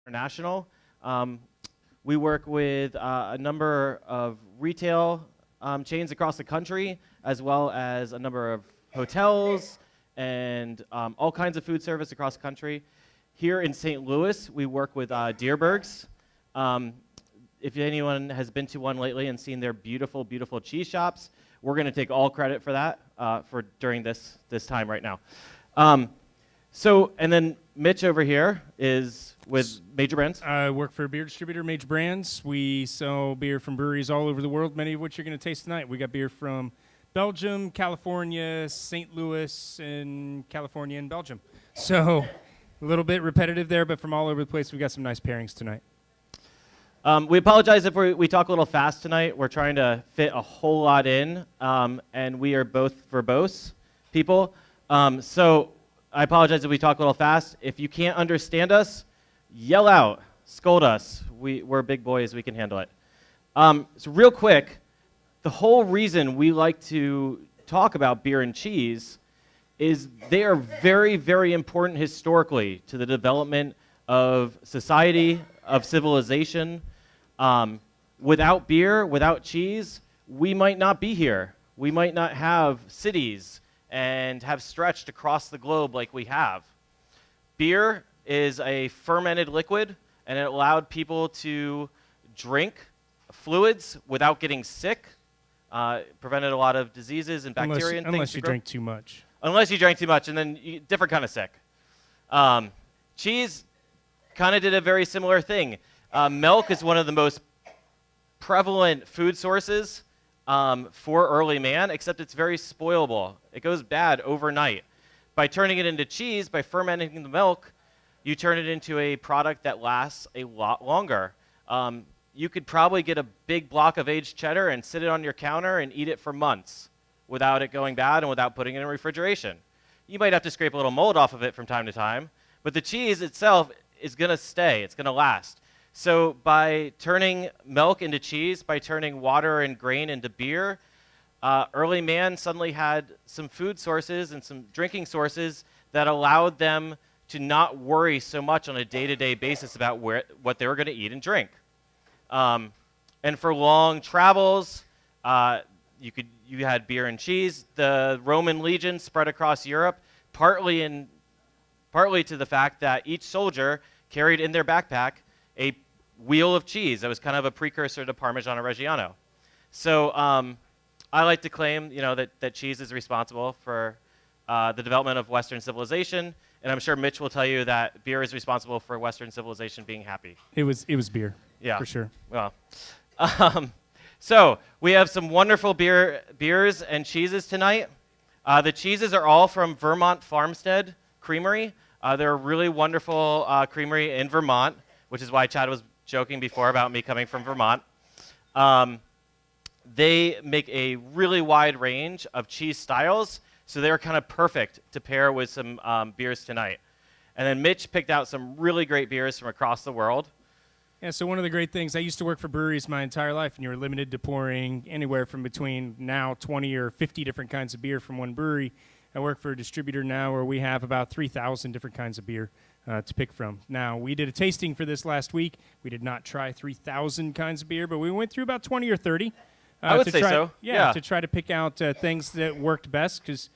International. We work with a number of retail chains across the country, as well as a number of hotels and all kinds of food service across the country. Here in St. Louis, we work with Diebergs. If anyone has been to one lately and seen their beautiful, beautiful cheese shops, we're going to take all credit for that during this time right now. And then Mitch over here is with Major Brands. I work for a beer distributor, Major Brands. We sell beer from breweries all over the world, many of which you're going to taste tonight. We got beer from Belgium, California, St. Louis, and California and Belgium. So a little bit repetitive there, but from all over the place, we got some nice pairings tonight. We apologize if we talk a little fast tonight. We're trying to fit a whole lot in, and we are both verbose people. So I apologize if we talk a little fast. If you can't understand us, yell out, scold us. We're big boys, we can handle it. So real quick, the whole reason we like to talk about beer and cheese is they are very, very important historically to the development of society, of civilization. Without beer, without cheese, we might not be here. We might not have cities and have stretched across the globe like we have. Beer is a fermented liquid, and it allowed people to drink fluids without getting sick. Prevented a lot of diseases and bacteria and things. Unless you drink too much. Unless you drank too much, and then different kind of sick. Cheese kind of did a very similar thing. Milk is one of the most prevalent food sources for early man, except it's very spoilable. It goes bad overnight. By turning it into cheese, by fermenting the milk, you turn it into a product that lasts a lot longer. You could probably get a big block of aged cheddar and sit it on your counter and eat it for months without it going bad and without putting it in refrigeration. You might have to scrape a little mold off of it from time to time, but the cheese itself is going to stay. It's going to last. So by turning milk into cheese, by turning water and grain into beer, early man suddenly had some food sources and some drinking sources that allowed them to not worry so much on a day-to-day basis about what they were going to eat and drink. And for long travels, you had beer and cheese. The Roman legion spread across Europe, partly to the fact that each soldier carried in their backpack a wheel of cheese that was kind of a precursor to Parmigiano Reggiano. So I like to claim, that cheese is responsible for the development of Western civilization, and I'm sure Mitch will tell you that beer is responsible for Western civilization being happy. It was beer. Yeah, for sure. Well, so we have some wonderful beers and cheeses tonight. The cheeses are all from Vermont Farmstead Creamery. They're a really wonderful creamery in Vermont, which is why Chad was joking before about me coming from Vermont. They make a really wide range of cheese styles, so they're kind of perfect to pair with some beers tonight. And then Mitch picked out some really great beers from across the world. Yeah, so one of the great things, I used to work for breweries my entire life, and you were limited to pouring anywhere from between now 20 or 50 different kinds of beer from one brewery. I work for a distributor now where we have about 3,000 different kinds of beer to pick from. Now, we did a tasting for this last week. We did not try 3,000 kinds of beer, but we went through about 20 or 30. I would say so. Yeah, to try to pick out things that worked best, because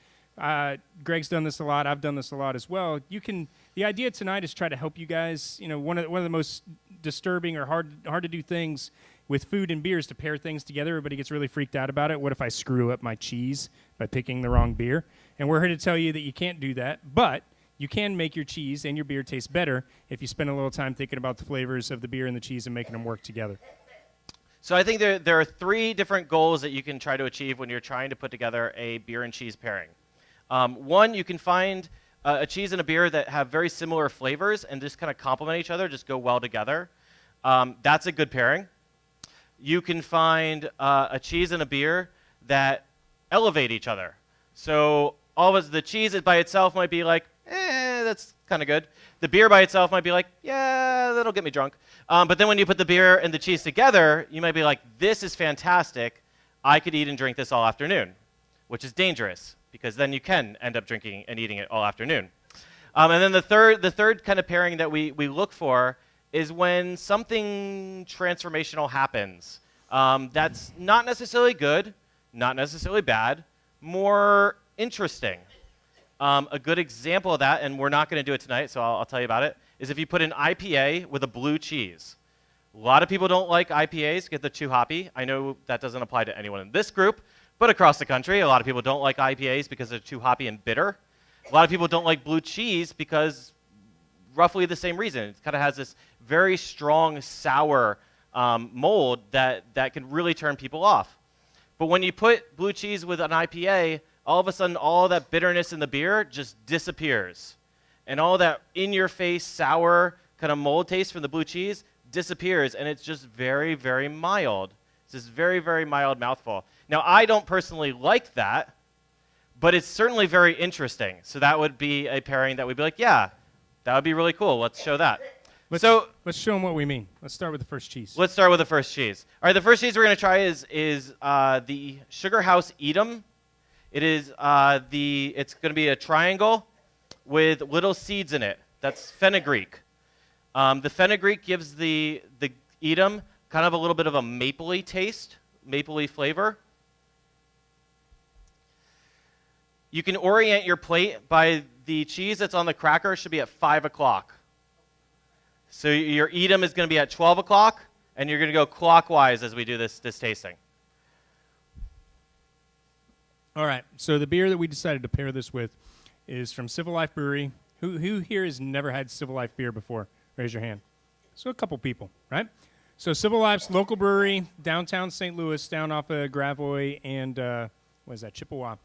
Greg's done this a lot. I've done this a lot as well. The idea tonight is try to help you guys. One of the most disturbing or hard to do things with food and beer is to pair things together. Everybody gets really freaked out about it. What if I screw up my cheese by picking the wrong beer? And we're here to tell you that you can't do that, but you can make your cheese and your beer taste better if you spend a little time thinking about the flavors of the beer and the cheese and making them work together. So I think there are three different goals that you can try to achieve when you're trying to put together a beer and cheese pairing. One, you can find a cheese and a beer that have very similar flavors and just kind of complement each other, just go well together. That's a good pairing. You can find a cheese and a beer that elevate each other. So the cheese by itself might be like, that's kind of good. The beer by itself might be like, yeah, that'll get me drunk. But then when you put the beer and the cheese together, you might be like, this is fantastic. I could eat and drink this all afternoon, which is dangerous, because then you can end up drinking and eating it all afternoon. And then the third kind of pairing that we look for is when something transformational happens. That's not necessarily good, not necessarily bad, more interesting. A good example of that, and we're not going to do it tonight, so I'll tell you about it, is if you put an IPA with a blue cheese. A lot of people don't like IPAs, get the too hoppy. I know that doesn't apply to anyone in this group, but across the country, a lot of people don't like IPAs because they're too hoppy and bitter. A lot of people don't like blue cheese because roughly the same reason. It kind of has this very strong sour mold that can really turn people off. But when you put blue cheese with an IPA, all of a sudden all that bitterness in the beer just disappears. And all that in-your-face sour kind of mold taste from the blue cheese disappears, and it's just very, very mild. It's this very, very mild mouthful. Now, I don't personally like that, but it's certainly very interesting. So that would be a pairing that would be like, yeah, that would be really cool. Let's show that. Let's show them what we mean. Let's start with the first cheese. Let's start with the first cheese. All right, the first cheese we're going to try is the Sugarhouse Edam. It's going to be a triangle with little seeds in it. That's fenugreek. The fenugreek gives the Edam kind of a little bit of a mapley taste, mapley flavor. You can orient your plate by the cheese that's on the cracker should be at 5 o'clock. So your Edam is going to be at 12 o'clock, and you're going to go clockwise as we do this tasting. All right, so the beer that we decided to pair this with is from Civil Life Brewery. Who here has never had Civil Life beer before? Raise your hand. So a couple people, right? So Civil Life's local brewery, downtown St. Louis, down off of Gravois and, Chippewa.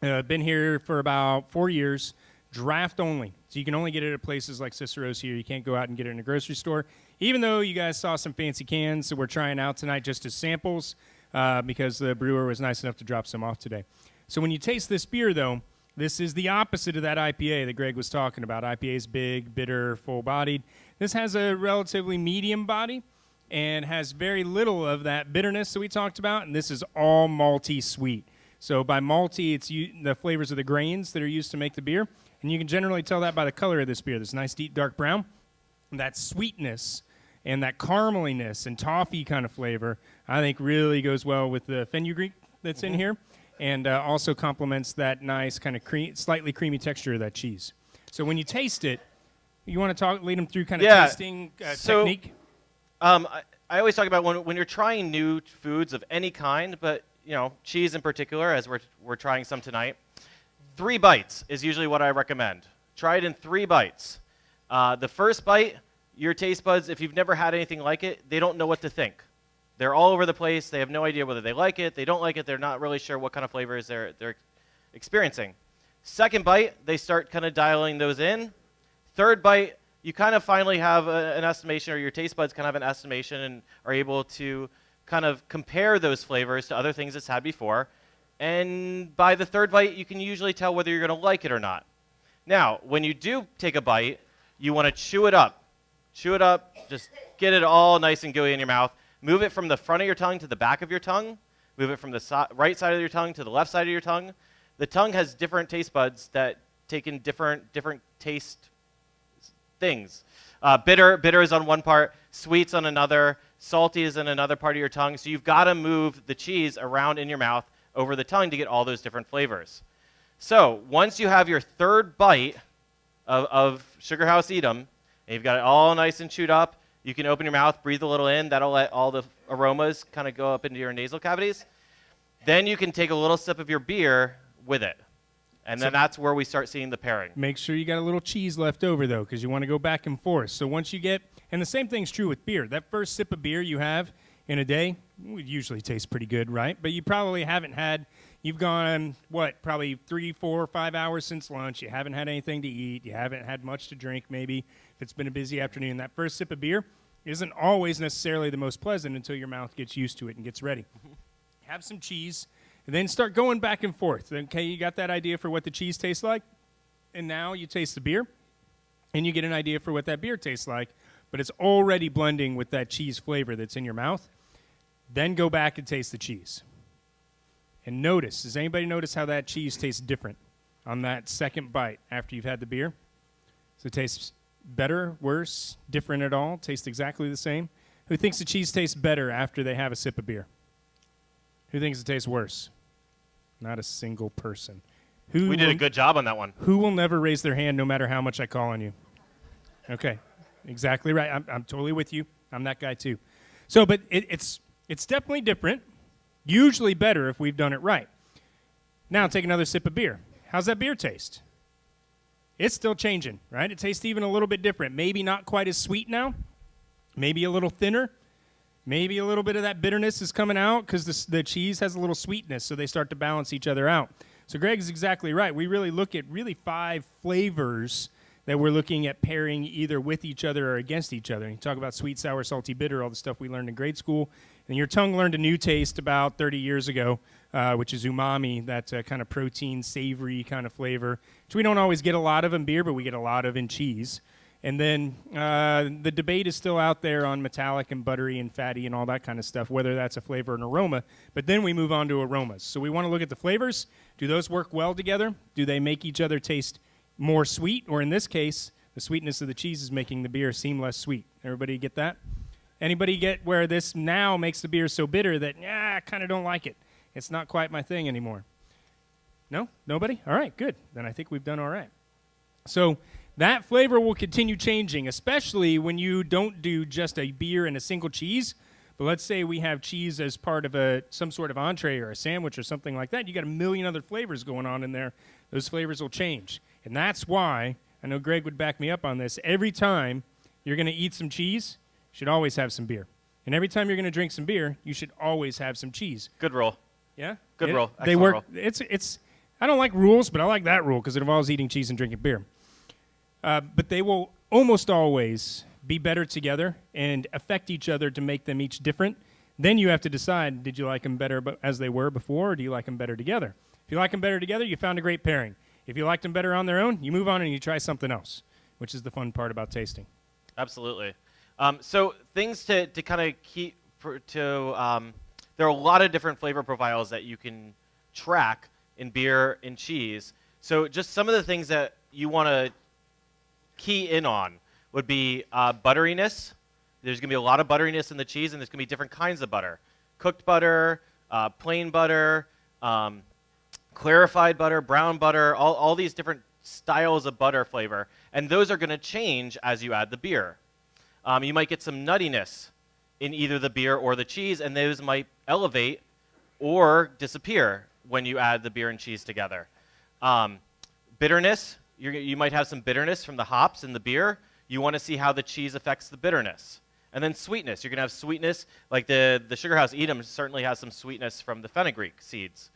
Been here for about 4 years, draft only. So you can only get it at places like Cicero's here. You can't go out and get it in a grocery store. Even though you guys saw some fancy cans that we're trying out tonight just as samples because the brewer was nice enough to drop some off today. So when you taste this beer, though, this is the opposite of that IPA that Greg was talking about. IPA is big, bitter, full-bodied. This has a relatively medium body and has very little of that bitterness that we talked about, and this is all malty sweet. So by malty, it's the flavors of the grains that are used to make the beer, and you can generally tell that by the color of this beer. This nice, deep, dark brown. And that sweetness and that carameliness and toffee kind of flavor, I think really goes well with the fenugreek that's in here, and also complements that nice kind of slightly creamy texture of that cheese. So when you taste it, you want to lead them through kind of tasting technique? I always talk about when you're trying new foods of any kind, but cheese in particular, as we're trying some tonight, 3 bites is usually what I recommend. Try it in 3 bites. The first bite, your taste buds, if you've never had anything like it, they don't know what to think. They're all over the place. They have no idea whether they like it, they don't like it. They're not really sure what kind of flavors they're experiencing. Second bite, they start kind of dialing those in. Third bite, you kind of finally have an estimation, or your taste buds kind of have an estimation and are able to kind of compare those flavors to other things it's had before. And by the third bite, you can usually tell whether you're going to like it or not. Now, when you do take a bite, you want to chew it up. Chew it up, just get it all nice and gooey in your mouth. Move it from the front of your tongue to the back of your tongue. Move it from the right side of your tongue to the left side of your tongue. The tongue has different taste buds that take in different taste things. Bitter is on one part, sweet's on another, salty is in another part of your tongue. So you've got to move the cheese around in your mouth over the tongue to get all those different flavors. So once you have your third bite of Sugarhouse Edam, and you've got it all nice and chewed up, you can open your mouth, breathe a little in. That'll let all the aromas kind of go up into your nasal cavities. Then you can take a little sip of your beer with it. And then that's where we start seeing the pairing. Make sure you got a little cheese left over, though, because you want to go back and forth. So once you get, and the same thing's true with beer. That first sip of beer you have in a day would usually taste pretty good, right? But you probably haven't had, you've gone, probably 3, 4, 5 hours since lunch. You haven't had anything to eat. You haven't had much to drink, maybe, if it's been a busy afternoon. That first sip of beer isn't always necessarily the most pleasant until your mouth gets used to it and gets ready. Have some cheese. And then start going back and forth. Okay, you got that idea for what the cheese tastes like? And now you taste the beer, and you get an idea for what that beer tastes like, but it's already blending with that cheese flavor that's in your mouth. Then go back and taste the cheese. And notice, does anybody notice how that cheese tastes different on that second bite after you've had the beer? So it tastes Better, worse, different at all, taste exactly the same? Who thinks the cheese tastes better after they have a sip of beer? Who thinks it tastes worse? Not a single person. We did a good job on that one. Who will never raise their hand no matter how much I call on you? Okay, exactly right. I'm totally with you. I'm that guy too. So, but it's definitely different. Usually better if we've done it right. Now take another sip of beer. How's that beer taste? It's still changing, right? It tastes even a little bit different. Maybe not quite as sweet now. Maybe a little thinner. Maybe a little bit of that bitterness is coming out because the cheese has a little sweetness, so they start to balance each other out. So Greg's exactly right. We really look at 5 flavors that we're looking at pairing either with each other or against each other. You talk about sweet, sour, salty, bitter, all the stuff we learned in grade school. And your tongue learned a new taste about 30 years ago, which is umami, that kind of protein, savory kind of flavor, which we don't always get a lot of in beer, but we get a lot of in cheese. And then the debate is still out there on metallic and buttery and fatty and all that kind of stuff, whether that's a flavor or an aroma. But then we move on to aromas. So we want to look at the flavors. Do those work well together? Do they make each other taste more sweet? Or in this case, the sweetness of the cheese is making the beer seem less sweet. Everybody get that? Anybody get where this now makes the beer so bitter that, I kind of don't like it. It's not quite my thing anymore. No? Nobody? All right, good. Then I think we've done all right. So that flavor will continue changing, especially when you don't do just a beer and a single cheese. But let's say we have cheese as part of some sort of entree or a sandwich or something like that. You got a million other flavors going on in there. Those flavors will change. And that's why, I know Greg would back me up on this, every time you're going to eat some cheese, you should always have some beer. And every time you're going to drink some beer, you should always have some cheese. Good rule. Yeah? Good rule. They Excellent work. Rule. I don't like rules, but I like that rule because it involves eating cheese and drinking beer. But they will almost always be better together and affect each other to make them each different. Then you have to decide, did you like them better as they were before, or do you like them better together? If you like them better together, you found a great pairing. If you liked them better on their own, you move on and you try something else, which is the fun part about tasting. Absolutely. So things to kind of keep there are a lot of different flavor profiles that you can track in beer and cheese. So just some of the things that you want to key in on would be butteriness. There's going to be a lot of butteriness in the cheese, and there's going to be different kinds of butter. Cooked butter, plain butter, clarified butter, brown butter, all these different styles of butter flavor. And those are going to change as you add the beer. You might get some nuttiness in either the beer or the cheese, and those might elevate or disappear when you add the beer and cheese together. Bitterness, you might have some bitterness from the hops in the beer. You want to see how the cheese affects the bitterness. And then sweetness. You're going to have sweetness, like the Sugarhouse Edam certainly has some sweetness from the fenugreek seeds.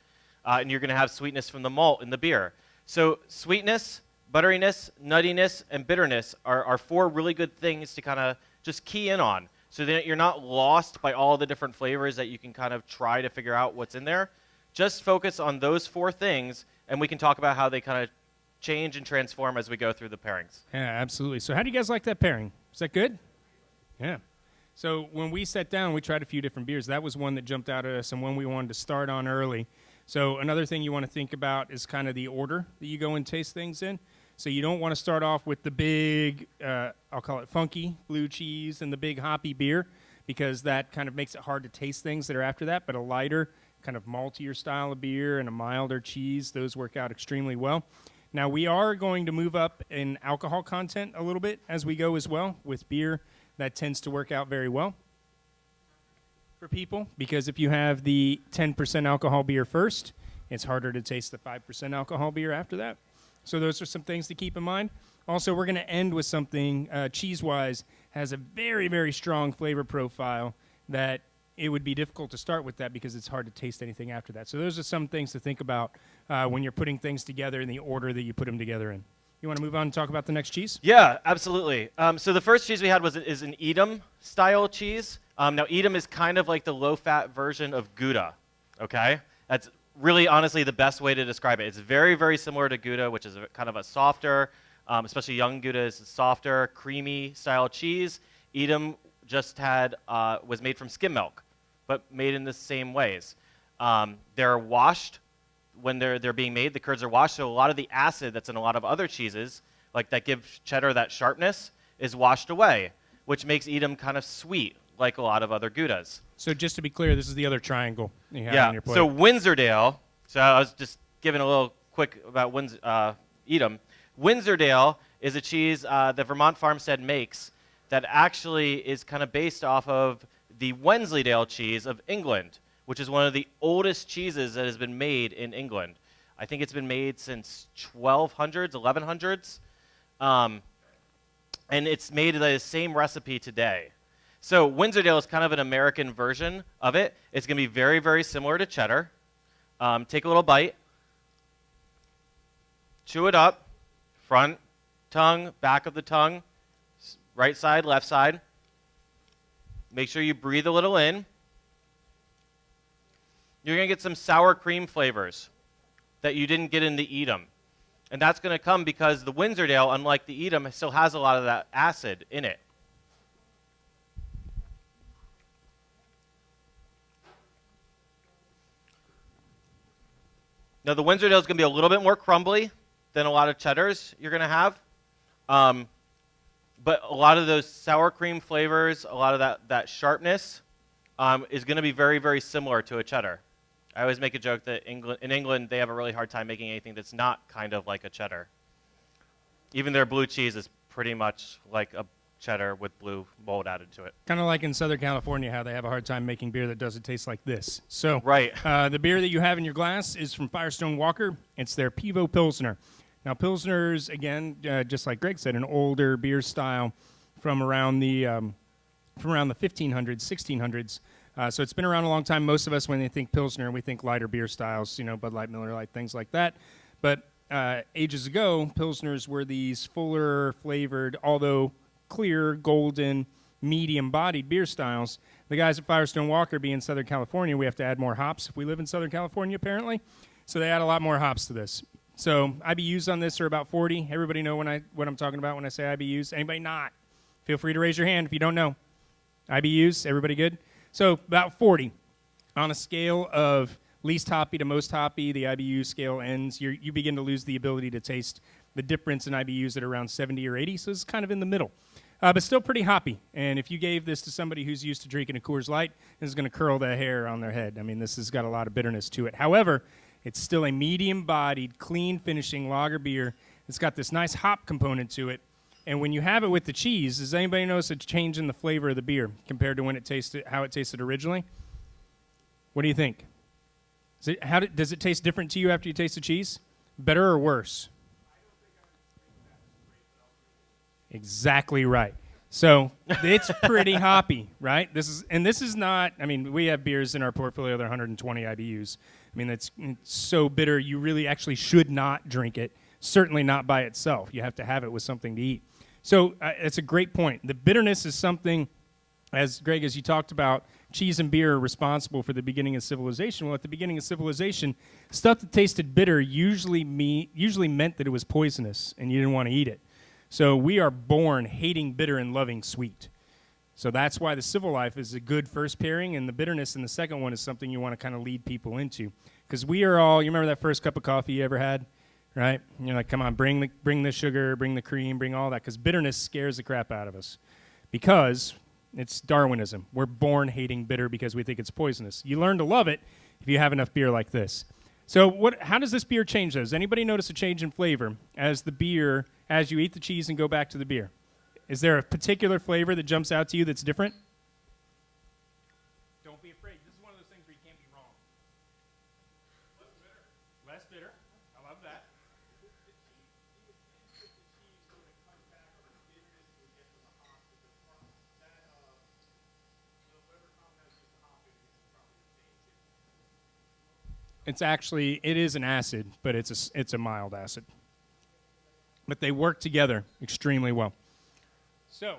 And you're going to have sweetness from the malt in the beer. So sweetness, butteriness, nuttiness, and bitterness are 4 really good things to kind of just key in on so that you're not lost by all the different flavors that you can kind of try to figure out what's in there. Just focus on those 4 things, and we can talk about how they kind of change and transform as we go through the pairings. Yeah, absolutely. So how do you guys like that pairing? Is that good? Yeah. So when we sat down, we tried a few different beers. That was one that jumped out at us and one we wanted to start on early. So another thing you want to think about is kind of the order that you go and taste things in. So you don't want to start off with the big, I'll call it funky blue cheese and the big hoppy beer, because that kind of makes it hard to taste things that are after that. But a lighter, kind of maltier style of beer and a milder cheese, those work out extremely well. Now, we are going to move up in alcohol content a little bit as we go as well. With beer, that tends to work out very well for people, because if you have the 10% alcohol beer first, it's harder to taste the 5% alcohol beer after that. So those are some things to keep in mind. Also, we're going to end with something cheese-wise has a very, very strong flavor profile that it would be difficult to start with that because it's hard to taste anything after that. So those are some things to think about when you're putting things together in the order that you put them together in. You want to move on and talk about the next cheese? Yeah, absolutely. So the first cheese we had is an Edam-style cheese. Now, Edam is kind of like the low-fat version of Gouda, okay? That's really, honestly, the best way to describe it. It's very, very similar to Gouda, which is kind of a softer, especially young Gouda is a softer, creamy-style cheese. Edam just was made from skim milk, but made in the same ways. They're washed when they're being made. The curds are washed, so a lot of the acid that's in a lot of other cheeses like that give cheddar that sharpness, is washed away, which makes Edam kind of sweet, like a lot of other Goudas. So just to be clear, this is the other triangle you have Yeah. on your plate. So Windsordale. So I was just giving a little quick about Edam. Windsordale is a cheese that Vermont Farmstead makes that actually is kind of based off of the Wensleydale cheese of England, which is one of the oldest cheeses that has been made in England. I think it's been made since 1200s, 1100s. And it's made the same recipe today. So Windsordale is kind of an American version of it. It's going to be very, very similar to cheddar. Take a little bite. Chew it up. Front tongue, back of the tongue, right side, left side. Make sure you breathe a little in. You're going to get some sour cream flavors that you didn't get in the Edam. And that's going to come because the Windsordale, unlike the Edam, still has a lot of that acid in it. Now, the Windsordale is going to be a little bit more crumbly than a lot of cheddars you're going to have. But a lot of those sour cream flavors, a lot of that sharpness is going to be very, very similar to a cheddar. I always make a joke that in England, they have a really hard time making anything that's not kind of like a cheddar. Even their blue cheese is pretty much like a cheddar with blue mold added to it. Kind of like in Southern California, how they have a hard time making beer that doesn't taste like this. So Right. The beer that you have in your glass is from Firestone Walker. It's their Pivo Pilsner. Now, Pilsner's, again, just like Greg said, an older beer style from around the 1500s, 1600s. So it's been around a long time. Most of us, when they think Pilsner, we think lighter beer styles, Bud Light, Miller Lite, things like that. But ages ago, Pilsners were these fuller flavored, although clear, golden, medium-bodied beer styles. The guys at Firestone Walker, being Southern California, we have to add more hops if we live in Southern California, apparently. So they add a lot more hops to this. So IBUs on this are about 40. Everybody know what I'm talking about when I say IBUs? Anybody not? Feel free to raise your hand if you don't know. IBUs, everybody good? So about 40. On a scale of least hoppy to most hoppy, the IBU scale ends. You begin to lose the ability to taste the difference in IBUs at around 70 or 80, so it's kind of in the middle. But still pretty hoppy. And if you gave this to somebody who's used to drinking a Coors Light, this is going to curl the hair on their head. I mean, this has got a lot of bitterness to it. However, it's still a medium-bodied, clean-finishing lager beer. It's got this nice hop component to it. And when you have it with the cheese, does anybody notice a change in the flavor of the beer compared to when how it tasted originally? What do you think? Does it taste different to you after you taste the cheese? Better or worse? Exactly right. So it's pretty hoppy, right? This is not, I mean, we have beers in our portfolio that are 120 IBUs. I mean, it's so bitter, you really actually should not drink it, certainly not by itself. You have to have it with something to eat. So it's a great point. The bitterness is something, as Greg, as you talked about, cheese and beer are responsible for the beginning of civilization. Well, at the beginning of civilization, stuff that tasted bitter usually meant that it was poisonous and you didn't want to eat it. So we are born hating bitter and loving sweet. So that's why the civil life is a good first pairing, and the bitterness in the second one is something you want to kind of lead people into. Because we are all, you remember that first cup of coffee you ever had, right? And you're like, come on, bring the sugar, bring the cream, bring all that, because bitterness scares the crap out of us. Because it's Darwinism. We're born hating bitter because we think it's poisonous. You learn to love it if you have enough beer like this. So how does this beer change those? Anybody notice a change in flavor as you eat the cheese and go back to the beer? Is there a particular flavor that jumps out to you that's different? Don't be afraid. This is one of those things where you can't be wrong. Less bitter. I love that. It is an acid, but it's a mild acid. But they work together extremely well. So,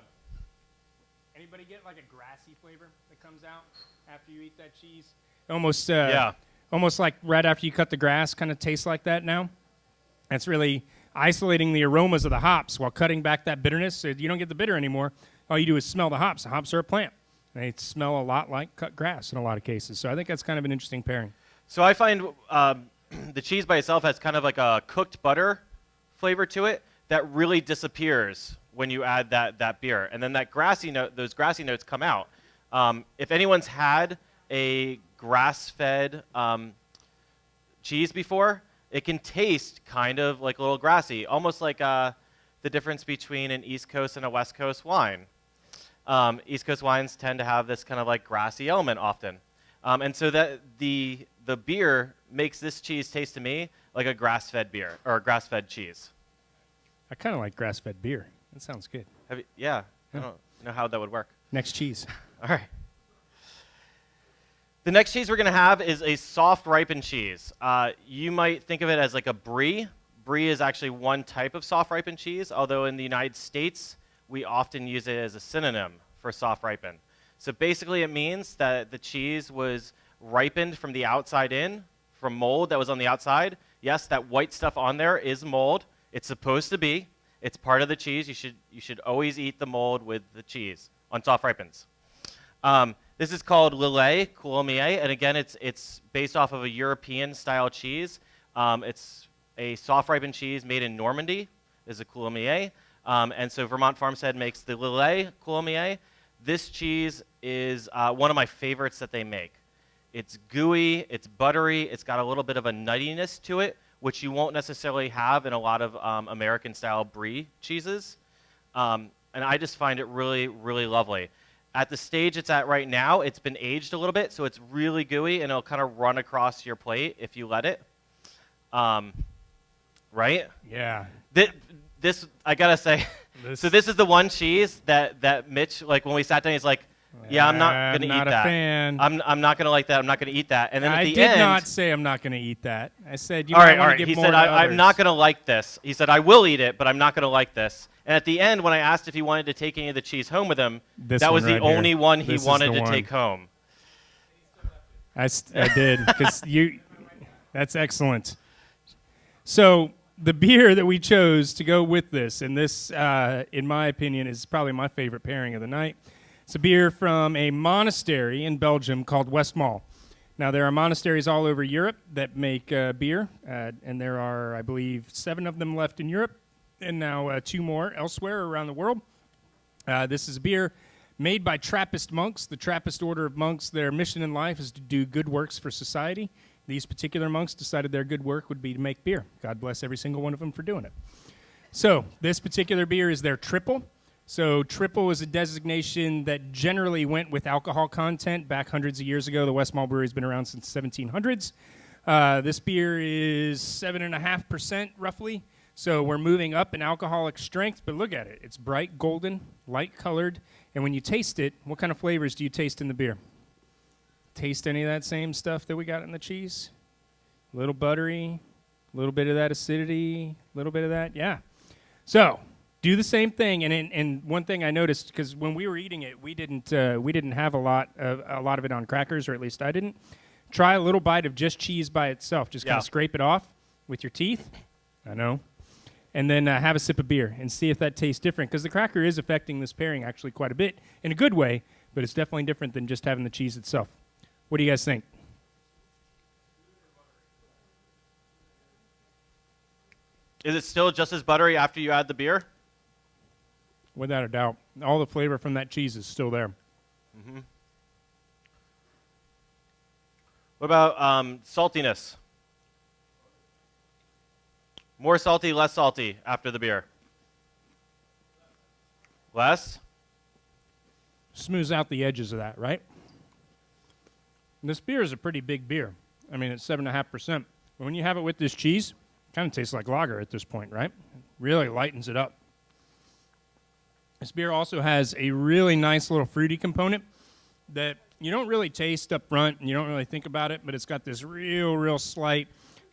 anybody get like a grassy flavor that comes out after you eat that cheese? Almost like right after you cut the grass, kind of tastes like that now. That's really isolating the aromas of the hops while cutting back that bitterness. So you don't get the bitter anymore. All you do is smell the hops. The hops are a plant. They smell a lot like cut grass in a lot of cases. So I think that's kind of an interesting pairing. So I find the cheese by itself has kind of like a cooked butter flavor to it that really disappears when you add that beer. And then that grassy note, those grassy notes come out. If anyone's had a grass-fed cheese before, it can taste kind of like a little grassy, almost like the difference between an East Coast and a West Coast wine. East Coast wines tend to have this kind of like grassy element often. And so that the beer makes this cheese taste to me like a grass-fed beer or a grass-fed cheese. I kind of like grass-fed beer. That sounds good. Yeah, I don't know how that would work. Next cheese. All right. The next cheese we're going to have is a soft ripened cheese. You might think of it as like a brie. Brie is actually one type of soft ripened cheese, although in the United States, we often use it as a synonym for soft ripened. So basically it means that the cheese was ripened from the outside in, from mold that was on the outside. Yes, that white stuff on there is mold. It's supposed to be. It's part of the cheese. You should always eat the mold with the cheese on soft ripens. This is called Lillé, Coulommiers, and again, it's based off of a European-style cheese. It's a soft ripened cheese made in Normandy. Is a Coulommiers, and so Vermont Farmstead makes the Lillé Coulommiers. This cheese is one of my favorites that they make. It's gooey, it's buttery, it's got a little bit of a nuttiness to it, which you won't necessarily have in a lot of American-style brie cheeses. And I just find it really, really lovely. At the stage it's at right now, it's been aged a little bit, so it's really gooey, and it'll kind of run across your plate if you let it. Right? Yeah. This I gotta say, so this is the one cheese that Mitch, like when we sat down, he's like, yeah, I'm not gonna eat that. Not a fan. I'm not gonna like that. I'm not gonna eat that. And then at the end, I did not say I'm not gonna eat that. I said you all might right. want to give He more said to I'm others. not gonna like this. He said I will eat it, but I'm not gonna like this. And at the end, when I asked if he wanted to take any of the cheese home with him, that was the only one he wanted to take home. I did because that's excellent. So the beer that we chose to go with this, and this, in my opinion, is probably my favorite pairing of the night. It's a beer from a monastery in Belgium called Westmalle. Now, there are monasteries all over Europe that make beer, and there are, I believe, 7 of them left in Europe, and now 2 more elsewhere around the world. This is a beer made by Trappist monks. The Trappist order of monks, their mission in life is to do good works for society. These particular monks decided their good work would be to make beer. God bless every single one of them for doing it. So this particular beer is their Trippel. So Trippel is a designation that generally went with alcohol content back hundreds of years ago. The Westmalle Brewery has been around since 1700s. This beer is 7.5% roughly. So we're moving up in alcoholic strength, but look at it. It's bright golden, light colored, and when you taste it, what kind of flavors do you taste in the beer? Taste any of that same stuff that we got in the cheese? A little buttery, a little bit of that acidity, a little bit of that, yeah. So do the same thing, and one thing I noticed, because when we were eating it, we didn't have a lot of it on crackers, or at least I didn't. Try a little bite of just cheese by itself. Just kind of scrape it off with your teeth. I know. And then have a sip of beer and see if that tastes different, because the cracker is affecting this pairing actually quite a bit in a good way, but it's definitely different than just having the cheese itself. What do you guys think? Is it still just as buttery after you add the beer? Without a doubt. All the flavor from that cheese is still there. Mm-hmm. What about saltiness? More salty, less salty after the beer? Less? Smooths out the edges of that, right? This beer is a pretty big beer. I mean, it's 7.5%. But when you have it with this cheese, it kind of tastes like lager at this point, right? It really lightens it up. This beer also has a really nice little fruity component that you don't really taste up front and you don't really think about it, but it's got this real slight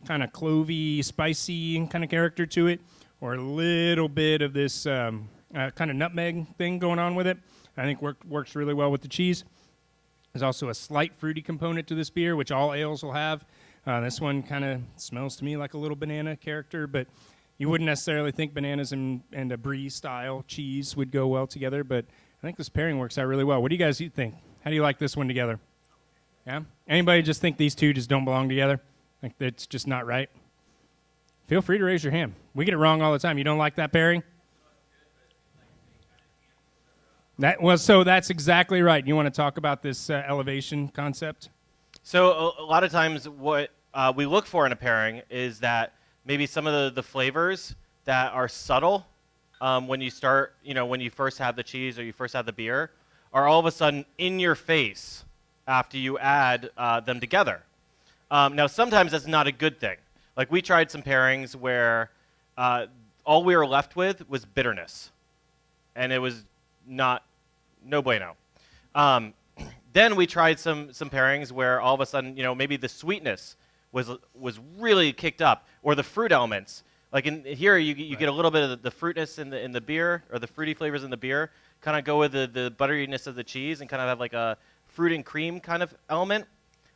kind of clovey, spicy kind of character to it, or a little bit of this kind of nutmeg thing going on with it. I think works really well with the cheese. There's also a slight fruity component to this beer, which all ales will have. This one kind of smells to me like a little banana character, but you wouldn't necessarily think bananas and a brie-style cheese would go well together, but I think this pairing works out really well. What do you guys think? How do you like this one together? Yeah? Anybody just think these two just don't belong together? Like it's just not right? Feel free to raise your hand. We get it wrong all the time. You don't like that pairing? So that's exactly right. You want to talk about this elevation concept? So a lot of times what we look for in a pairing is that maybe some of the flavors that are subtle when you start, when you first have the cheese or you first have the beer, are all of a sudden in your face after you add them together. Now, sometimes that's not a good thing. Like we tried some pairings where all we were left with was bitterness, and it was no bueno. Then we tried some pairings where all of a sudden, maybe the sweetness was really kicked up, or the fruit elements. Like in here, you get a little bit of the fruitness in the beer, or the fruity flavors in the beer, kind of go with the butteriness of the cheese, and kind of have like a fruit and cream kind of element.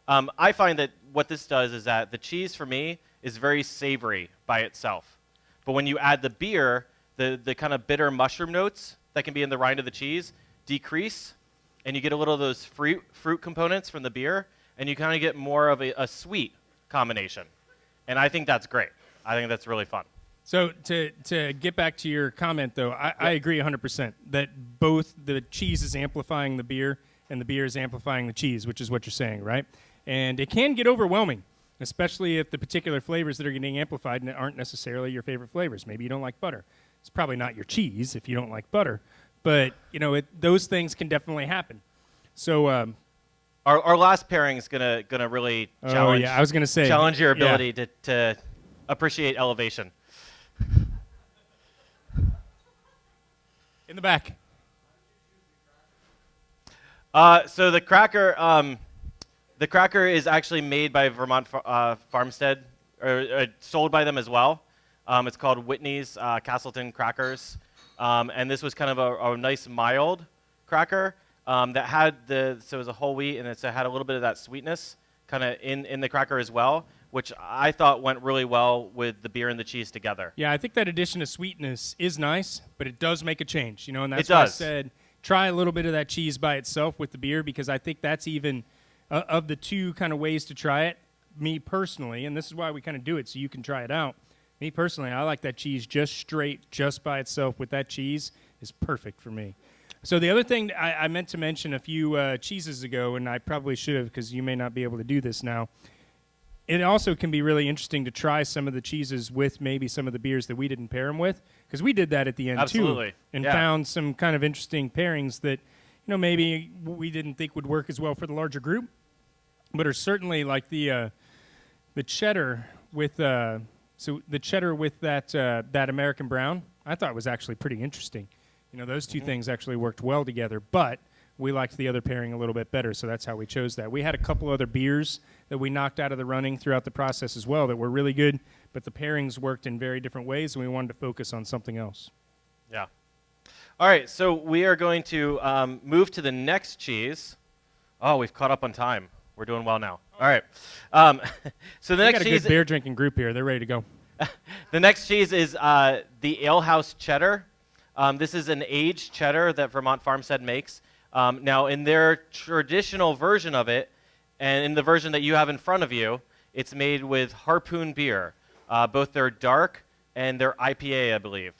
I find that what this does is that the cheese for me is very savory by itself, but when you add the beer, the kind of bitter mushroom notes that can be in the rind of the cheese decrease, and you get a little of those fruit components from the beer, and you kind of get more of a sweet combination. And I think that's great. I think that's really fun. So to get back to your comment, though, I agree 100% that both the cheese is amplifying the beer and the beer is amplifying the cheese, which is what you're saying, right? And it can get overwhelming, especially if the particular flavors that are getting amplified aren't necessarily your favorite flavors. Maybe you don't like butter. It's probably not your cheese if you don't like butter. But, those things can definitely happen. So our last pairing is gonna really challenge. I was gonna say challenge your ability to appreciate elevation. In the back. So the cracker is actually made by Vermont Farmstead, or sold by them as well. It's called Whitney's Castleton Crackers, and this was kind of a nice mild cracker that had so it was a whole wheat, and it had a little bit of that sweetness kind of in the cracker as well, which I thought went really well with the beer and the cheese together. Yeah, I think that addition of sweetness is nice, but it does make a change, and that's it why does. I said try a little bit of that cheese by itself with the beer, because I think that's even of the two kind of ways to try it. Me personally, and this is why we kind of do it, so you can try it out. Me personally, I like that cheese just straight, just by itself with that cheese is perfect for me. So the other thing I meant to mention a few cheeses ago, and I probably should have because you may not be able to do this now, it also can be really interesting to try some of the cheeses with maybe some of the beers that we didn't pair them with, because we did that at the end Absolutely. too, and Yeah. found some kind of interesting pairings that maybe we didn't think would work as well for the larger group, but are certainly like the cheddar with the cheddar with that American brown. I thought was actually pretty interesting. Those two things actually worked well together, but we liked the other pairing a little bit better, so that's how we chose that. We had a couple other beers that we knocked out of the running throughout the process as well that were really good, but the pairings worked in very different ways, and we wanted to focus on something else. Yeah. All right, so we are going to move to the next cheese. Oh, we've caught up on time. We're doing well now. All right. So the We next got a cheese. good beer drinking group here. They're ready to go. The next cheese is the Alehouse Cheddar. This is an aged cheddar that Vermont Farmstead makes. Now, in their traditional version of it, and in the version that you have in front of you, it's made with Harpoon beer, both their dark and their IPA, I believe.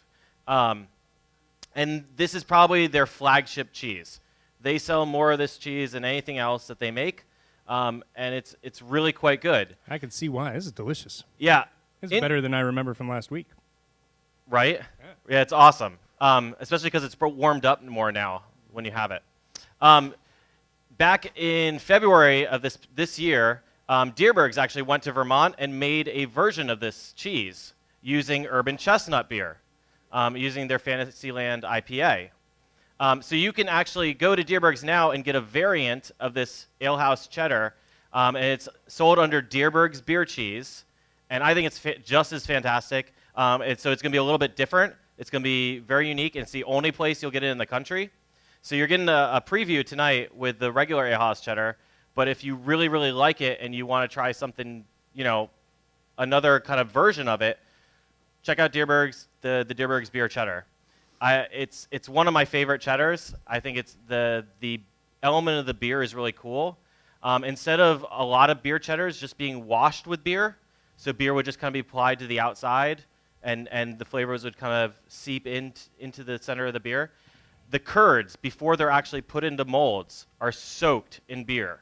And this is probably their flagship cheese. They sell more of this cheese than anything else that they make, and it's really quite good. I can see why. This is delicious. Yeah. This is better than I remember from last week. Right? Yeah, it's awesome. Especially because it's warmed up more now when you have it. Back in February of this year, Diebergs actually went to Vermont and made a version of this cheese using urban chestnut beer, using their Fantasyland IPA. So you can actually go to Diebergs now and get a variant of this Alehouse Cheddar, and it's sold under Diebergs beer cheese, and I think it's just as fantastic. So it's going to be a little bit different. It's going to be very unique, and it's the only place you'll get it in the country. So you're getting a preview tonight with the regular Alehouse Cheddar, but if you really, really like it and you want to try something, another kind of version of it, check out Diebergs, the Diebergs beer cheddar. It's one of my favorite cheddars. I think it's the element of the beer is really cool. Instead of a lot of beer cheddars just being washed with beer, so beer would just kind of be applied to the outside and the flavors would kind of seep into the center of the beer. The curds, before they're actually put into molds, are soaked in beer.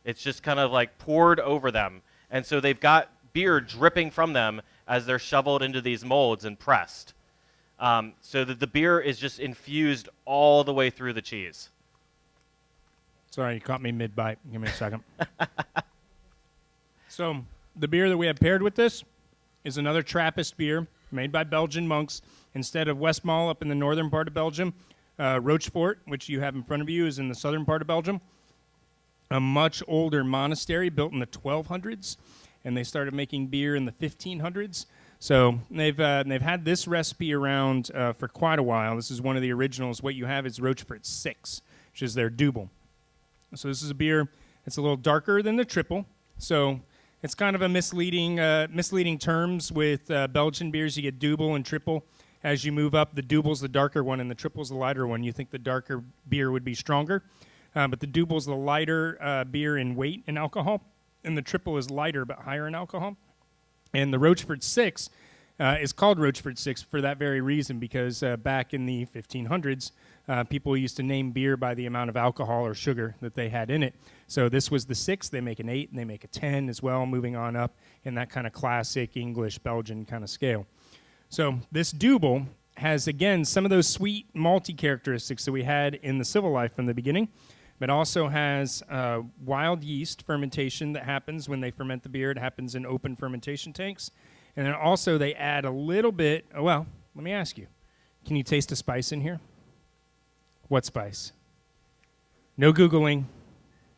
It's just kind of like poured over them. And so they've got beer dripping from them as they're shoveled into these molds and pressed. So that the beer is just infused all the way through the cheese. Sorry, you caught me mid-bite. Give me a second. So the beer that we have paired with this is another Trappist beer made by Belgian monks. Instead of Westmalle up in the northern part of Belgium, Rochefort, which you have in front of you, is in the southern part of Belgium. A much older monastery built in the 1200s, and they started making beer in the 1500s. So they've had this recipe around for quite a while. This is one of the originals. What you have is Rochefort 6, which is their dubbel. So this is a beer that's a little darker than the Trippel. So it's kind of a misleading terms with Belgian beers. You get dubbel and Trippel. As you move up, the dubbel's the darker one and the Trippel's the lighter one. You think the darker beer would be stronger, but the dubbel's the lighter beer in weight and alcohol, and the Trippel is lighter but higher in alcohol. And the Rochefort 6 is called Rochefort 6 for that very reason, because back in the 1500s, people used to name beer by the amount of alcohol or sugar that they had in it. So this was the 6. They make an 8, and they make a 10 as well, moving on up in that kind of classic English Belgian kind of scale. So this dubbel has, again, some of those sweet malty characteristics that we had in the Civil Life from the beginning, but also has wild yeast fermentation that happens when they ferment the beer. It happens in open fermentation tanks. And then also they add a little bit, well, let me ask you, can you taste a spice in here? What spice? No Googling,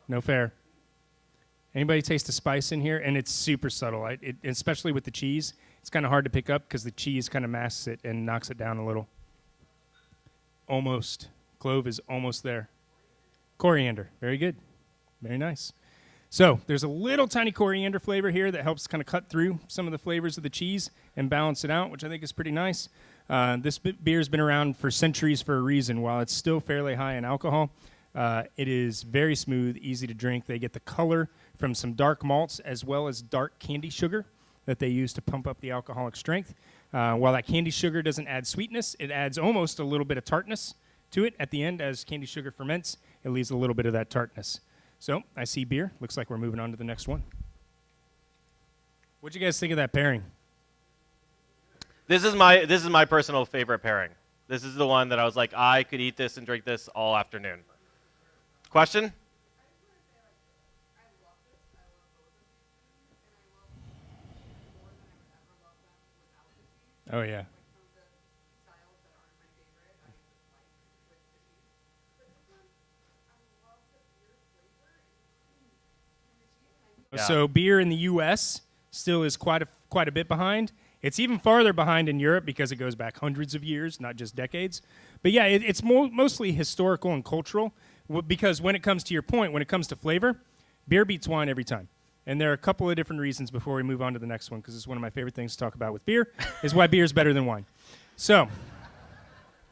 no fair. Anybody taste a spice in here? And it's super subtle, especially with the cheese. It's kind of hard to pick up because the cheese kind of masks it and knocks it down a little. Almost. Clove is almost there. Coriander. Very good. Very nice. So there's a little tiny coriander flavor here that helps kind of cut through some of the flavors of the cheese and balance it out, which I think is pretty nice. This beer's been around for centuries for a reason. While it's still fairly high in alcohol, it is very smooth, easy to drink. They get the color from some dark malts as well as dark candy sugar that they use to pump up the alcoholic strength. While that candy sugar doesn't add sweetness, it adds almost a little bit of tartness to it at the end. As candy sugar ferments, it leaves a little bit of that tartness. So I see beer. Looks like we're moving on to the next one. What'd you guys think of that pairing? This is my personal favorite pairing. This is the one that I was like, I could eat this and drink this all afternoon. Question? Oh, yeah. Yeah. So beer in the U.S. still is quite a bit behind. It's even farther behind in Europe because it goes back hundreds of years, not just decades. But yeah, it's mostly historical and cultural, because when it comes to your point, when it comes to flavor, beer beats wine every time. And there are a couple of different reasons before we move on to the next one, because it's one of my favorite things to talk about with beer, is why beer is better than wine. So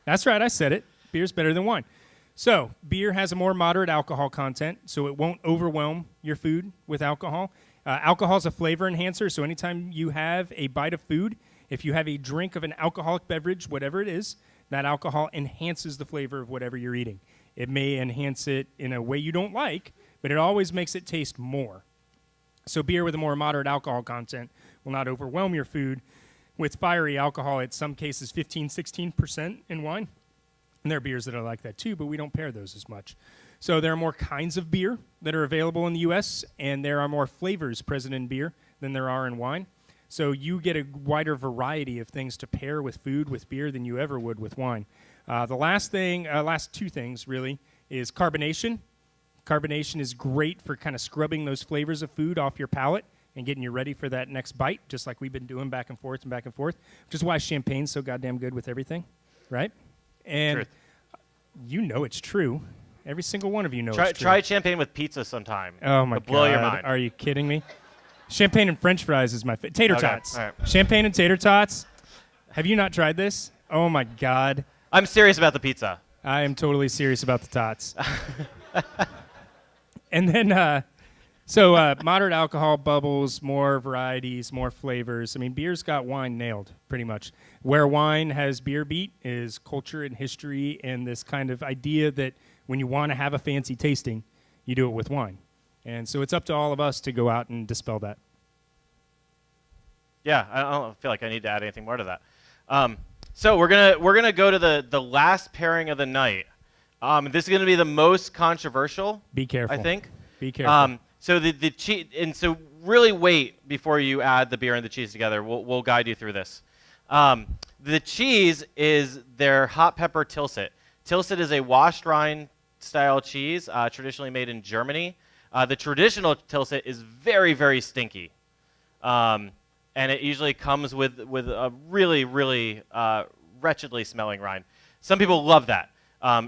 that's right, I said it. Beer's better than wine. So beer has a more moderate alcohol content, so it won't overwhelm your food with alcohol. Alcohol is a flavor enhancer, so anytime you have a bite of food, if you have a drink of an alcoholic beverage, whatever it is, that alcohol enhances the flavor of whatever you're eating. It may enhance it in a way you don't like, but it always makes it taste more. So beer with a more moderate alcohol content will not overwhelm your food. With fiery alcohol, it's some cases 15, 16% in wine. And there are beers that are like that too, but we don't pair those as much. So there are more kinds of beer that are available in the U.S., and there are more flavors present in beer than there are in wine. So you get a wider variety of things to pair with food with beer than you ever would with wine. The last two things really is carbonation. Carbonation is great for kind of scrubbing those flavors of food off your palate and getting you ready for that next bite, just like we've been doing back and forth, which is why champagne's so goddamn good with everything, right? And Truth. You know it's true. Every single one of you knows it's true. Try champagne with pizza sometime. Oh, my God. It'll blow your mind. Are you kidding me? Champagne and French fries is my favorite. Tater tots. All right. Champagne and tater tots. Have you not tried this? Oh, my God. I'm serious about the pizza. I am totally serious about the tots. And then So moderate alcohol, bubbles, more varieties, more flavors. I mean, beer's got wine nailed pretty much. Where wine has beer beat is culture and history and this kind of idea that when you want to have a fancy tasting, you do it with wine. And so it's up to all of us to go out and dispel that. Yeah, I don't feel like I need to add anything more to that. So we're gonna go to the last pairing of the night. This is gonna be the most controversial. Be careful. I think. Be careful. So the cheese, and so really wait before you add the beer and the cheese together. We'll guide you through this. The cheese is their hot pepper Tilsit. Tilsit is a washed rind style cheese, traditionally made in Germany. The traditional Tilsit is very, very stinky, and it usually comes with a really, really wretchedly smelling rind. Some people love that.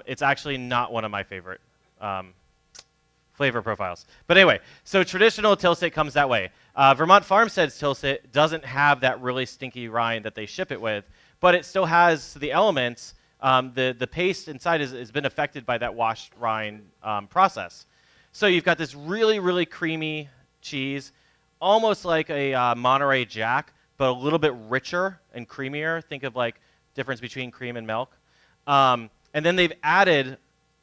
It's actually not one of my favorite flavor profiles. But anyway, so traditional Tilsit comes that way. Vermont Farmstead's Tilsit doesn't have that really stinky rind that they ship it with, but it still has the elements. The paste inside has been affected by that washed rind process. So you've got this really, really creamy cheese, almost like a Monterey Jack, but a little bit richer and creamier. Think of like difference between cream and milk. And then they've added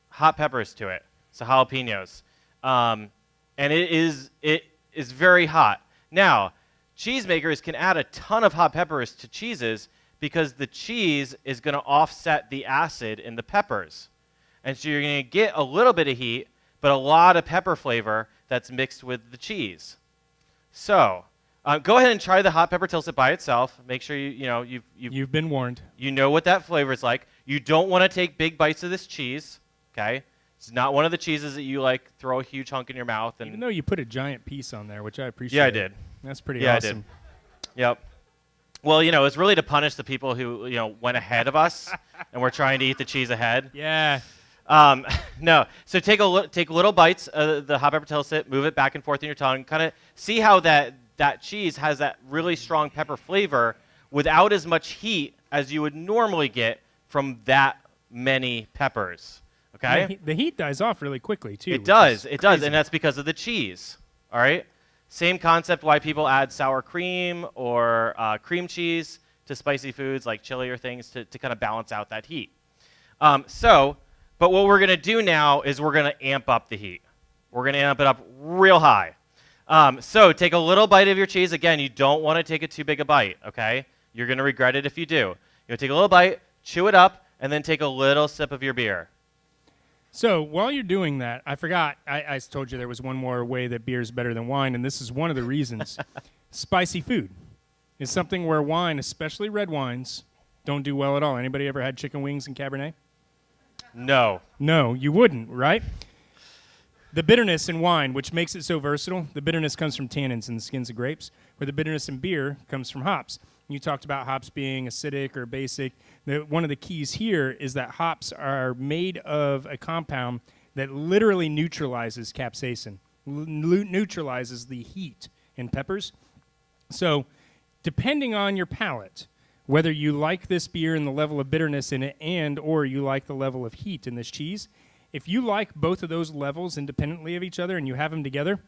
hot peppers to it, so jalapenos. And it is very hot. Now, cheesemakers can add a ton of hot peppers to cheeses because the cheese is going to offset the acid in the peppers. And so you're going to get a little bit of heat, but a lot of pepper flavor that's mixed with the cheese. So go ahead and try the hot pepper Tilsit by itself. Make sure you've been warned. You know what that flavor is like. You don't want to take big bites of this cheese, okay? It's not one of the cheeses that you like throw a huge hunk in your mouth. And even though you put a giant piece on there, which I appreciate. Yeah, I did. That's pretty awesome. I did. Yep. Well, it's really to punish the people who went ahead of us and were trying to eat the cheese ahead. Yeah. No. So take little bites of the hot pepper Tilsit, move it back and forth in your tongue, kind of see how that cheese has that really strong pepper flavor without as much heat as you would normally get from that many peppers. Okay? The heat dies off really quickly, too. It does, and that's because of the cheese. All right? Same concept why people add sour cream or cream cheese to spicy foods like chili or things to kind of balance out that heat. But what we're going to do now is we're going to amp up the heat. We're going to amp it up real high. So take a little bite of your cheese. Again, you don't want to take a too big a bite, okay? You're going to regret it if you do. Take a little bite, chew it up, and then take a little sip of your beer. So while you're doing that, I forgot, I told you there was one more way that beer is better than wine, and this is one of the reasons. Spicy food is something where wine, especially red wines, don't do well at all. Anybody ever had chicken wings and Cabernet? No. No, you wouldn't, right? The bitterness in wine, which makes it so versatile, the bitterness comes from tannins in the skins of grapes, where the bitterness in beer comes from hops. You talked about hops being acidic or basic. One of the keys here is that hops are made of a compound that literally neutralizes capsaicin, neutralizes the heat in peppers. So depending on your palate, whether you like this beer and the level of bitterness in it or you like the level of heat in this cheese, if you like both of those levels independently of each other and you have them together,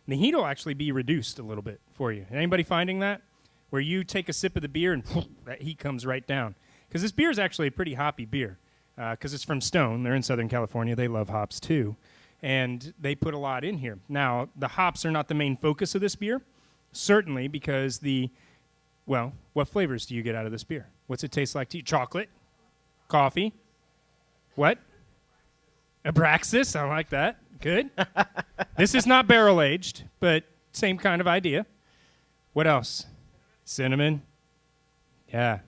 the heat will actually be reduced a little bit for you. Anybody finding that? Where you take a sip of the beer and that heat comes right down. Because this beer is actually a pretty hoppy beer. Because it's from Stone. They're in Southern California. They love hops too. And they put a lot in here. Now, the hops are not the main focus of this beer. Certainly because what flavors do you get out of this beer? What's it taste like to you? Chocolate? Coffee? What? Abraxas. I like that. Good. This is not barrel aged, but same kind of idea. What else? Cinnamon. Yeah.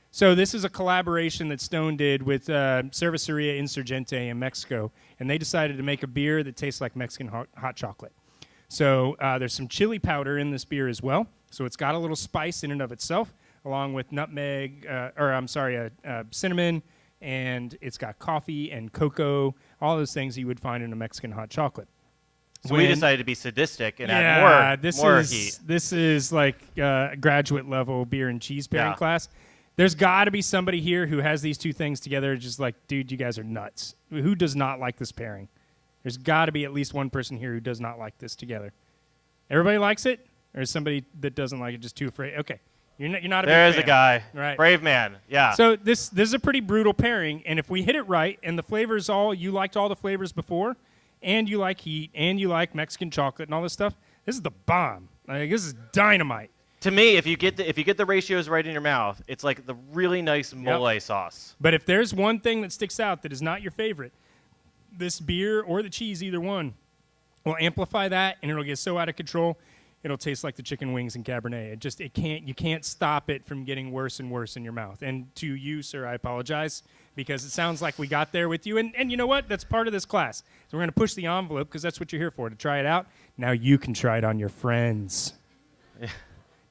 So this is a collaboration that Stone did with Cerveceria Insurgente in Mexico, and they decided to make a beer that tastes like Mexican hot chocolate. So there's some chili powder in this beer as well. So it's got a little spice in and of itself, along with cinnamon, and it's got coffee and cocoa, all those things you would find in a Mexican hot chocolate. So we decided to be sadistic and add more heat. This is like graduate level beer and cheese pairing class. There's got to be somebody here who has these two things together, just like, dude, you guys are nuts. Who does not like this pairing? There's got to be at least one person here who does not like this together. Everybody likes it, or is somebody that doesn't like it just too afraid? Okay, you're not a big There's fan. a guy. Right. Brave man. Yeah. So this is a pretty brutal pairing, and if we hit it right, and the flavors you liked all the flavors before, and you like heat, and you like Mexican chocolate and all this stuff, this is the bomb. Like, this is dynamite. To me, if you get the ratios right in your mouth, it's like the really nice mole sauce. But if there's one thing that sticks out that is not your favorite, this beer or the cheese, either one, will amplify that, and it'll get so out of control, it'll taste like the chicken wings and Cabernet. You can't stop it from getting worse and worse in your mouth. And to you, sir, I apologize, because it sounds like we got there with you. And you know what? That's part of this class. So we're going to push the envelope, because that's what you're here for, to try it out. Now you can try it on your friends. Yeah.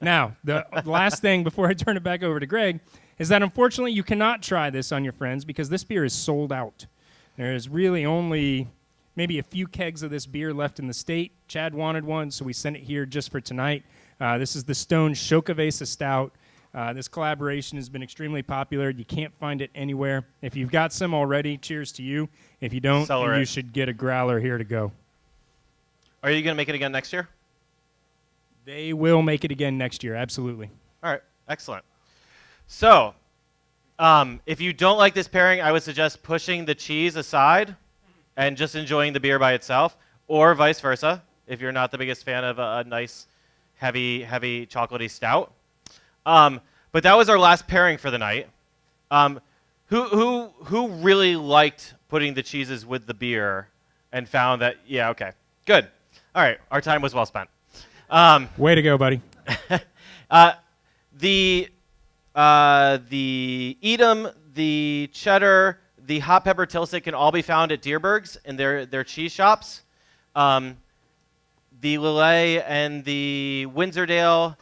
Now, the last thing before I turn it back over to Greg is that unfortunately you cannot try this on your friends, because this beer is sold out. There is really only maybe a few kegs of this beer left in the state. Chad wanted one, so we sent it here just for tonight. This is the Stone Xocoveza Stout. This collaboration has been extremely popular. You can't find it anywhere. If you've got some already, cheers to you. If you don't, you should get a growler here to go. Are you going to make it again next year? They will make it again next year, absolutely. All right, excellent. So, if you don't like this pairing, I would suggest pushing the cheese aside and just enjoying the beer by itself, or vice versa, if you're not the biggest fan of a nice, heavy chocolatey stout. But that was our last pairing for the night. Who really liked putting the cheeses with the beer and found that, yeah, okay, good. All right, our time was well spent. Way to go, buddy. The Edam, the cheddar, the hot pepper Tilsit can all be found at Diebergs in their cheese shops. The Lillé and the Windsordale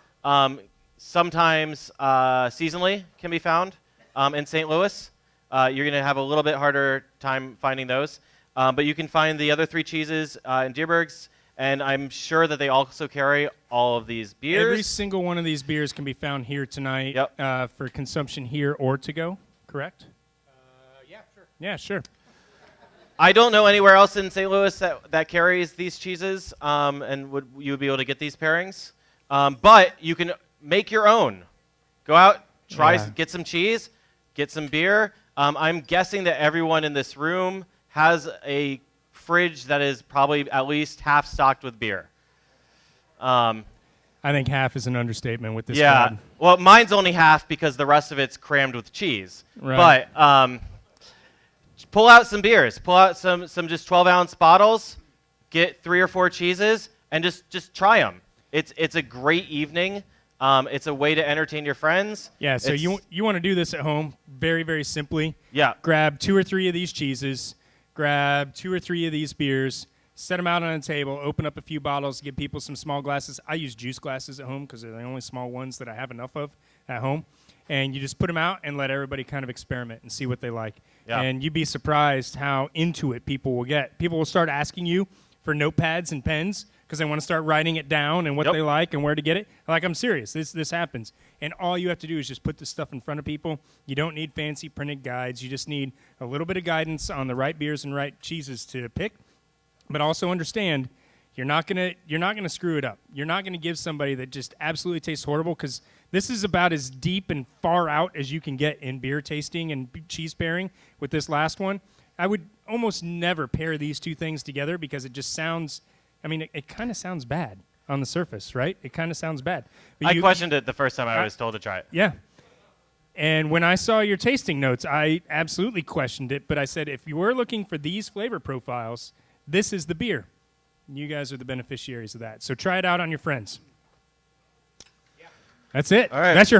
sometimes seasonally can be found in St. Louis. You're going to have a little bit harder time finding those. But you can find the other 3 cheeses in Diebergs. And I'm sure that they also carry all of these beers. Every single one of these beers can be found here tonight for consumption here or to go, correct? Yeah, sure. Yeah, sure. I don't know anywhere else in St. Louis that carries these cheeses, and you would be able to get these pairings. But you can make your own. Go out, get some cheese, get some beer. I'm guessing that everyone in this room has a fridge that is probably at least half stocked with beer. I think half is an understatement with this. Yeah. squad. Well, mine's only half because the rest of it's crammed with cheese. Right. But pull out some beers. Pull out some just 12-ounce bottles. Get 3 or 4 cheeses and just try them. It's a great evening. It's a way to entertain your friends. Yeah. So you want to do this at home very, very simply. Yeah. Grab 2 or 3 of these cheeses. Grab 2 or 3 of these beers, set them out on a table, open up a few bottles, give people some small glasses. I use juice glasses at home because they're the only small ones that I have enough of at home. And you just put them out and let everybody kind of experiment and see what they like. Yeah. And you'd be surprised how into it people will get. People will start asking you for notepads and pens because they want to start writing it down and what they like and where to get it. Like, I'm serious. This happens. And all you have to do is just put this stuff in front of people. You don't need fancy printed guides. You just need a little bit of guidance on the right beers and right cheeses to pick. But also understand, you're not gonna screw it up. You're not gonna give somebody that just absolutely tastes horrible, because this is about as deep and far out as you can get in beer tasting and cheese pairing with this last one. I would almost never pair these 2 things together because it just sounds, it kind of sounds bad on the surface, right? It kind of sounds bad. But I questioned it the first time I was told to try it. Yeah. And when I saw your tasting notes, I absolutely questioned it, but I said, if you were looking for these flavor profiles, this is the beer. You guys are the beneficiaries of that. So try it out on your friends. Yeah. That's it. All right. That's your